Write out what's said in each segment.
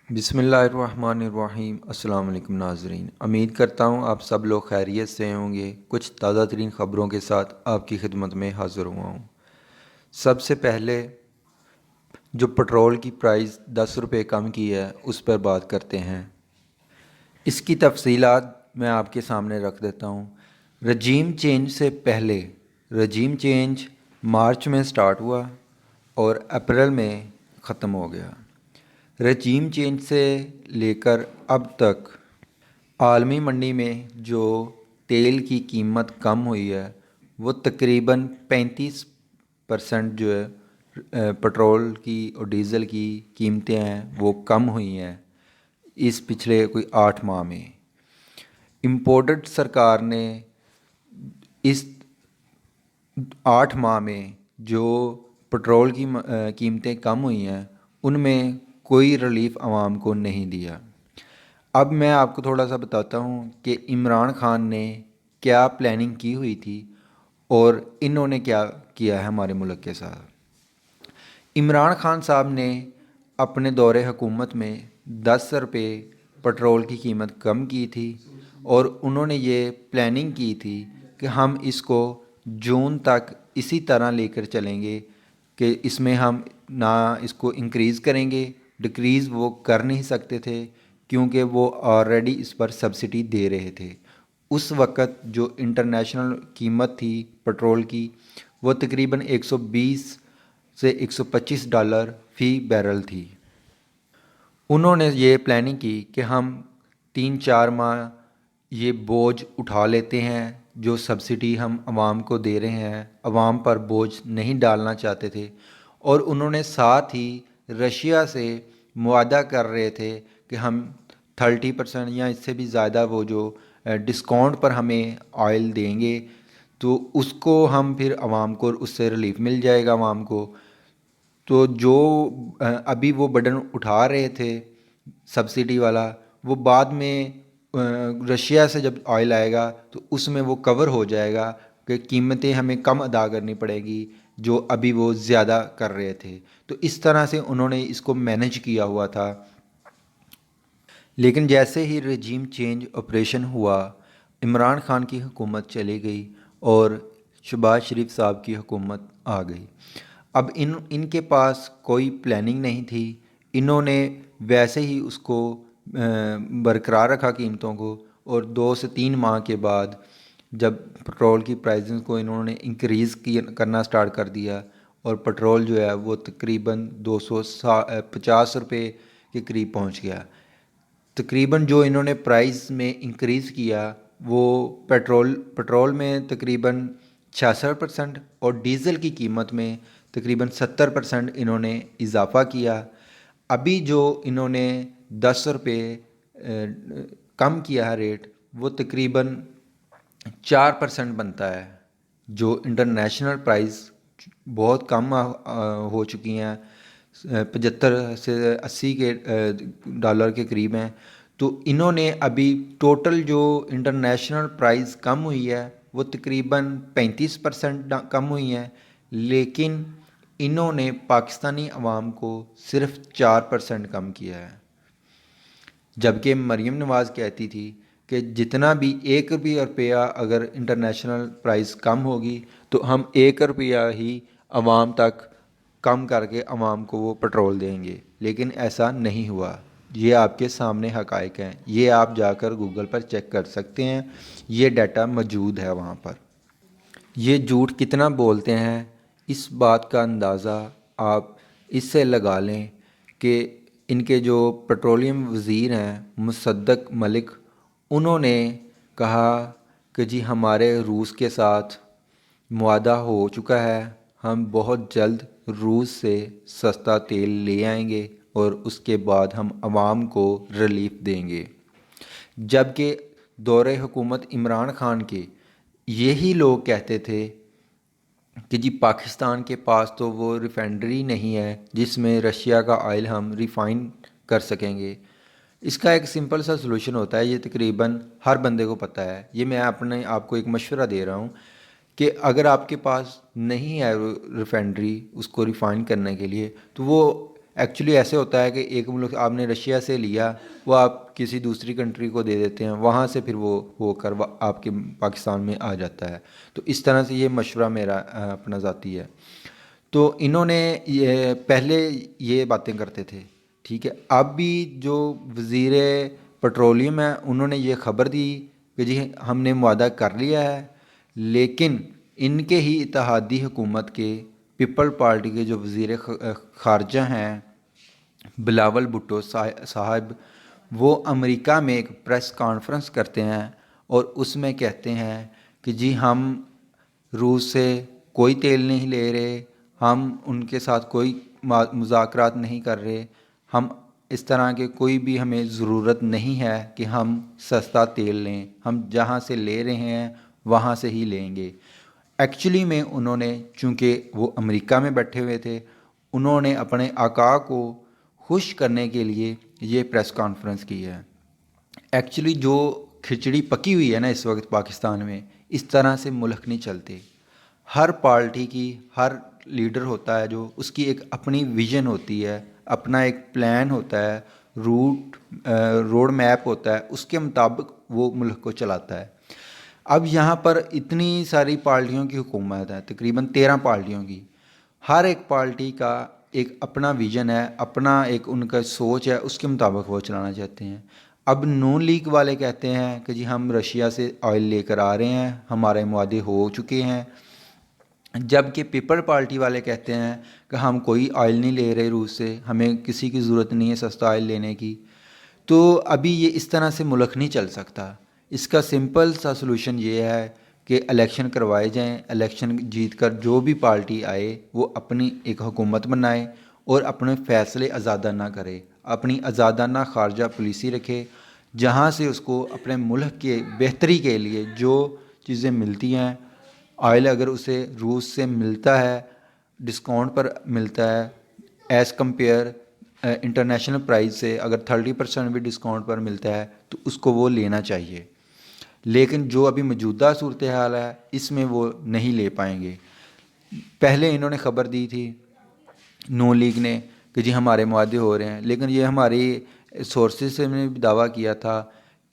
بسم اللہ الرحمن الرحیم۔ السلام علیکم ناظرین، امید کرتا ہوں آپ سب لوگ خیریت سے ہوں گے۔ کچھ تازہ ترین خبروں کے ساتھ آپ کی خدمت میں حاضر ہوا ہوں۔ سب سے پہلے جو پٹرول کی پرائز 10 روپے کم کی ہے اس پر بات کرتے ہیں۔ اس کی تفصیلات میں آپ کے سامنے رکھ دیتا ہوں۔ رجیم چینج سے پہلے رجیم چینج مارچ میں سٹارٹ ہوا اور اپریل میں ختم ہو گیا۔ رجیم چینج سے لے کر اب تک عالمی منڈی میں جو تیل کی قیمت کم ہوئی ہے وہ تقریباً 35% جو ہے پٹرول کی اور ڈیزل کی قیمتیں ہیں وہ کم ہوئی ہیں اس پچھلے کوئی 8 ماہ میں۔ امپورٹڈ سرکار نے اس 8 ماہ میں جو پٹرول کی قیمتیں کم ہوئی ہیں ان میں کوئی ریلیف عوام کو نہیں دیا۔ اب میں آپ کو تھوڑا سا بتاتا ہوں کہ عمران خان نے کیا پلاننگ کی ہوئی تھی اور انہوں نے کیا کیا ہے ہمارے ملک کے ساتھ۔ عمران خان صاحب نے اپنے دور حکومت میں 10 روپے پٹرول کی قیمت کم کی تھی اور انہوں نے یہ پلاننگ کی تھی کہ ہم اس کو جون تک اسی طرح لے کر چلیں گے کہ اس میں ہم نہ اس کو انکریز کریں گے، ڈکریز وہ کر نہیں سکتے تھے کیونکہ وہ آلریڈی اس پر سبسڈی دے رہے تھے۔ اس وقت جو انٹرنیشنل قیمت تھی پٹرول کی وہ تقریباً 120 سے 125 ڈالر فی بیرل تھی۔ انہوں نے یہ پلاننگ کی کہ ہم 3-4 ماہ یہ بوجھ اٹھا لیتے ہیں جو سبسڈی ہم عوام کو دے رہے ہیں، عوام پر بوجھ نہیں ڈالنا چاہتے تھے، اور انہوں نے ساتھ ہی رشیا سے معاہدہ کر رہے تھے کہ ہم 30% یا اس سے بھی زیادہ وہ جو ڈسکاؤنٹ پر ہمیں آئل دیں گے تو اس کو ہم پھر عوام کو اس سے ریلیف مل جائے گا عوام کو۔ تو جو ابھی وہ برڈن اٹھا رہے تھے سبسڈی والا وہ بعد میں رشیا سے جب آئل آئے گا تو اس میں وہ کور ہو جائے گا کہ قیمتیں ہمیں کم ادا کرنی پڑے گی جو ابھی وہ زیادہ کر رہے تھے۔ تو اس طرح سے انہوں نے اس کو مینج کیا ہوا تھا۔ لیکن جیسے ہی رجیم چینج آپریشن ہوا عمران خان کی حکومت چلی گئی اور شہباز شریف صاحب کی حکومت آ گئی۔ اب ان کے پاس کوئی پلاننگ نہیں تھی، انہوں نے ویسے ہی اس کو برقرار رکھا قیمتوں کو، اور 2 سے 3 ماہ کے بعد جب پٹرول کی پرائزز کو انہوں نے انکریز کرنا سٹارٹ کر دیا اور پٹرول جو ہے وہ تقریباً 250 روپے کے قریب پہنچ گیا۔ تقریباً جو انہوں نے پرائز میں انکریز کیا وہ پٹرول میں تقریباً 66% اور ڈیزل کی قیمت میں تقریباً 70% انہوں نے اضافہ کیا۔ ابھی جو انہوں نے 10 روپے کم کیا ہے ریٹ وہ تقریباً 4% بنتا ہے، جو انٹرنیشنل پرائز بہت کم ہو چکی ہیں، 75 سے 80 کے ڈالر کے قریب ہیں۔ تو انہوں نے ابھی ٹوٹل جو انٹرنیشنل پرائز کم ہوئی ہے وہ تقریباً 35% کم ہوئی ہیں، لیکن انہوں نے پاکستانی عوام کو صرف 4% کم کیا ہے۔ جبکہ مریم نواز کہتی تھی کہ جتنا بھی 1 روپیہ اگر انٹرنیشنل پرائز کم ہوگی تو ہم 1 روپیہ ہی عوام تک کم کر کے عوام کو وہ پٹرول دیں گے، لیکن ایسا نہیں ہوا۔ یہ آپ کے سامنے حقائق ہیں، یہ آپ جا کر گوگل پر چیک کر سکتے ہیں، یہ ڈیٹا موجود ہے وہاں پر۔ یہ جھوٹ کتنا بولتے ہیں اس بات کا اندازہ آپ اس سے لگا لیں کہ ان کے جو پیٹرولیم وزیر ہیں مصدق ملک، انہوں نے کہا کہ جی ہمارے روس کے ساتھ معاہدہ ہو چکا ہے، ہم بہت جلد روس سے سستا تیل لے آئیں گے اور اس کے بعد ہم عوام کو ریلیف دیں گے۔ جبکہ دور حکومت عمران خان کے یہی لوگ کہتے تھے کہ جی پاکستان کے پاس تو وہ ریفائنری نہیں ہے جس میں رشیا کا آئل ہم ریفائن کر سکیں گے۔ اس کا ایک سمپل سا سلوشن ہوتا ہے، یہ تقریباً ہر بندے کو پتہ ہے، یہ میں اپنے آپ کو ایک مشورہ دے رہا ہوں کہ اگر آپ کے پاس نہیں ہے ریفائنری اس کو ریفائن کرنے کے لیے تو وہ ایکچولی ایسے ہوتا ہے کہ ایک ملک آپ نے رشیا سے لیا، وہ آپ کسی دوسری کنٹری کو دے دیتے ہیں، وہاں سے پھر وہ ہو کر آپ کے پاکستان میں آ جاتا ہے۔ تو اس طرح سے یہ مشورہ میرا اپنا ذاتی ہے۔ تو انہوں نے یہ پہلے یہ باتیں کرتے تھے، ٹھیک ہے۔ اب بھی جو وزیر پٹرولیم ہے انہوں نے یہ خبر دی کہ جی ہم نے معاہدہ کر لیا ہے، لیکن ان کے ہی اتحادی حکومت کے پیپل پارٹی کے جو وزیر خارجہ ہیں بلاول بھٹو صاحب، وہ امریکہ میں ایک پریس کانفرنس کرتے ہیں اور اس میں کہتے ہیں کہ جی ہم روس سے کوئی تیل نہیں لے رہے، ہم ان کے ساتھ کوئی مذاکرات نہیں کر رہے، ہم اس طرح کے کوئی بھی ہمیں ضرورت نہیں ہے کہ ہم سستا تیل لیں، ہم جہاں سے لے رہے ہیں وہاں سے ہی لیں گے۔ ایکچولی میں انہوں نے، چونکہ وہ امریکہ میں بیٹھے ہوئے تھے، انہوں نے اپنے آقا کو خوش کرنے کے لیے یہ پریس کانفرنس کی ہے۔ ایکچولی جو کھچڑی پکی ہوئی ہے نا اس وقت پاکستان میں، اس طرح سے ملک نہیں چلتے۔ ہر پارٹی کی، ہر لیڈر ہوتا ہے جو اس کی ایک اپنی ویژن ہوتی ہے، اپنا ایک پلان ہوتا ہے، روڈ میپ ہوتا ہے، اس کے مطابق وہ ملک کو چلاتا ہے۔ اب یہاں پر اتنی ساری پارٹیوں کی حکومت ہے، تقریباً 13 پارٹیوں کی، ہر ایک پارٹی کا ایک اپنا ویژن ہے، اپنا ایک ان کا سوچ ہے، اس کے مطابق وہ چلانا چاہتے ہیں۔ اب نون لیگ والے کہتے ہیں کہ جی ہم رشیا سے آئل لے کر آ رہے ہیں، ہمارے معاہدے ہو چکے ہیں، جبکہ پیپل پارٹی والے کہتے ہیں کہ ہم کوئی آئل نہیں لے رہے روس سے، ہمیں کسی کی ضرورت نہیں ہے سستا آئل لینے کی۔ تو ابھی یہ اس طرح سے ملک نہیں چل سکتا۔ اس کا سمپل سا سلوشن یہ ہے کہ الیکشن کروائے جائیں، الیکشن جیت کر جو بھی پارٹی آئے وہ اپنی ایک حکومت بنائے اور اپنے فیصلے آزادانہ کرے، اپنی آزادانہ خارجہ پالیسی رکھے، جہاں سے اس کو اپنے ملک کے بہتری کے لیے جو چیزیں ملتی ہیں، آئل اگر اسے روس سے ملتا ہے، ڈسکاؤنٹ پر ملتا ہے ایز کمپیئر انٹرنیشنل پرائز سے، اگر 30% بھی ڈسکاؤنٹ پر ملتا ہے تو اس کو وہ لینا چاہیے۔ لیکن جو ابھی موجودہ صورتحال ہے اس میں وہ نہیں لے پائیں گے۔ پہلے انہوں نے خبر دی تھی نون لیگ نے کہ جی ہمارے معاہدے ہو رہے ہیں، لیکن یہ ہماری سورسز سے نے بھی دعویٰ کیا تھا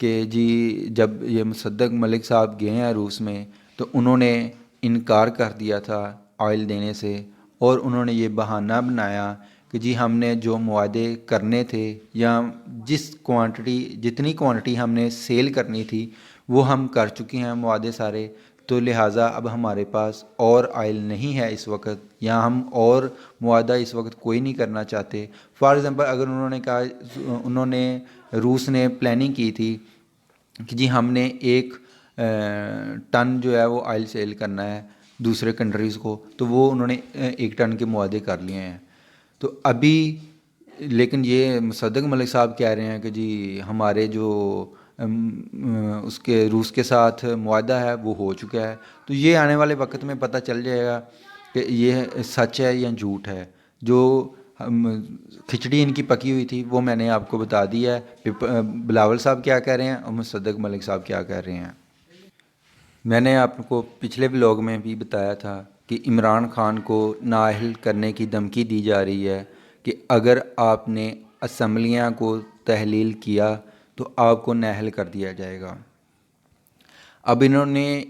کہ جی جب یہ مصدق ملک صاحب گئے ہیں روس میں تو انہوں نے انکار کر دیا تھا آئل دینے سے، اور انہوں نے یہ بہانہ بنایا کہ جی ہم نے جو معاہدے کرنے تھے یا جتنی کوانٹٹی ہم نے سیل کرنی تھی وہ ہم کر چکے ہیں معاہدے سارے، تو لہٰذا اب ہمارے پاس اور آئل نہیں ہے اس وقت، یا ہم اور معاہدہ اس وقت کوئی نہیں کرنا چاہتے۔ فار ایگزامپل اگر انہوں نے روس نے پلاننگ کی تھی کہ جی ہم نے 1 ٹن جو ہے وہ آئل سیل کرنا ہے دوسرے کنٹریز کو، تو وہ انہوں نے 1 ٹن کے معاہدے کر لیے ہیں۔ تو ابھی لیکن یہ مصدق ملک صاحب کہہ رہے ہیں کہ جی ہمارے جو اس کے روس کے ساتھ معاہدہ ہے وہ ہو چکا ہے۔ تو یہ آنے والے وقت میں پتہ چل جائے گا کہ یہ سچ ہے یا جھوٹ ہے۔ جو کھچڑی ان کی پکی ہوئی تھی وہ میں نے آپ کو بتا دی ہے، بلاول صاحب کیا کہہ رہے ہیں اور مصدق ملک صاحب کیا کہہ رہے ہیں۔ میں نے آپ کو پچھلے بلاگ میں بھی بتایا تھا کہ عمران خان کو نااہل کرنے کی دھمکی دی جا رہی ہے کہ اگر آپ نے اسمبلیاں کو تحلیل کیا تو آپ کو نااہل کر دیا جائے گا۔ اب انہوں نے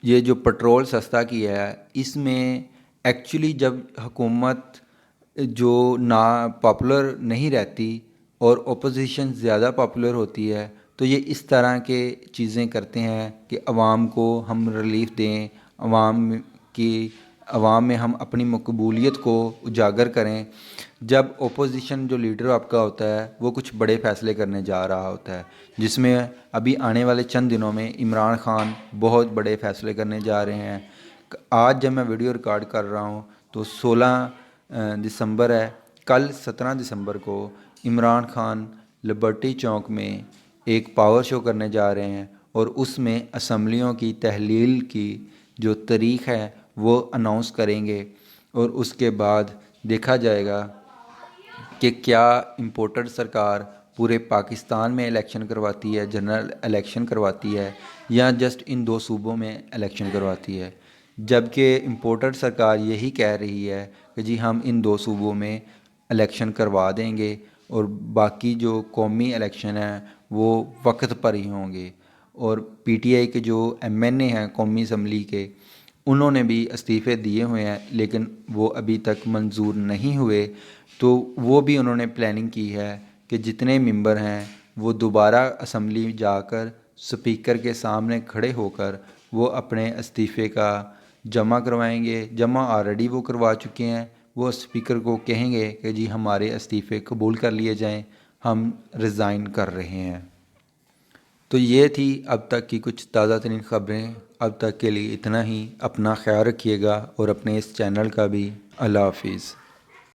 یہ جو پٹرول سستا کیا ہے اس میں ایکچولی جب حکومت جو نا پاپولر نہیں رہتی اور اپوزیشن زیادہ پاپولر ہوتی ہے تو یہ اس طرح کے چیزیں کرتے ہیں کہ عوام کو ہم ریلیف دیں، عوام میں ہم اپنی مقبولیت کو اجاگر کریں۔ جب اپوزیشن جو لیڈر آپ کا ہوتا ہے وہ کچھ بڑے فیصلے کرنے جا رہا ہوتا ہے، جس میں ابھی آنے والے چند دنوں میں عمران خان بہت بڑے فیصلے کرنے جا رہے ہیں۔ آج جب میں ویڈیو ریکارڈ کر رہا ہوں تو 16 دسمبر ہے، کل 17 دسمبر کو عمران خان لبرٹی چوک میں ایک پاور شو کرنے جا رہے ہیں، اور اس میں اسمبلیوں کی تحلیل کی جو تاریخ ہے وہ اناؤنس کریں گے، اور اس کے بعد دیکھا جائے گا کہ کیا امپورٹڈ سرکار پورے پاکستان میں الیکشن کرواتی ہے، جنرل الیکشن کرواتی ہے، یا جسٹ ان 2 صوبوں میں الیکشن کرواتی ہے۔ جبکہ امپورٹڈ سرکار یہی کہہ رہی ہے کہ جی ہم ان 2 صوبوں میں الیکشن کروا دیں گے اور باقی جو قومی الیکشن ہیں وہ وقت پر ہی ہوں گے۔ اور پی ٹی آئی کے جو ایم این اے ہیں قومی اسمبلی کے، انہوں نے بھی استعفے دیے ہوئے ہیں لیکن وہ ابھی تک منظور نہیں ہوئے، تو وہ بھی انہوں نے پلاننگ کی ہے کہ جتنے ممبر ہیں وہ دوبارہ اسمبلی جا کر سپیکر کے سامنے کھڑے ہو کر وہ اپنے استعفے کا جمع کروائیں گے۔ جمع آلریڈی وہ کروا چکے ہیں، وہ اسپیکر کو کہیں گے کہ جی ہمارے استعفے قبول کر لیے جائیں، ہم ریزائن کر رہے ہیں۔ تو یہ تھی اب تک کی کچھ تازہ ترین خبریں۔ اب تک کے لیے اتنا ہی۔ اپنا خیال رکھیے گا اور اپنے اس چینل کا بھی۔ اللہ حافظ۔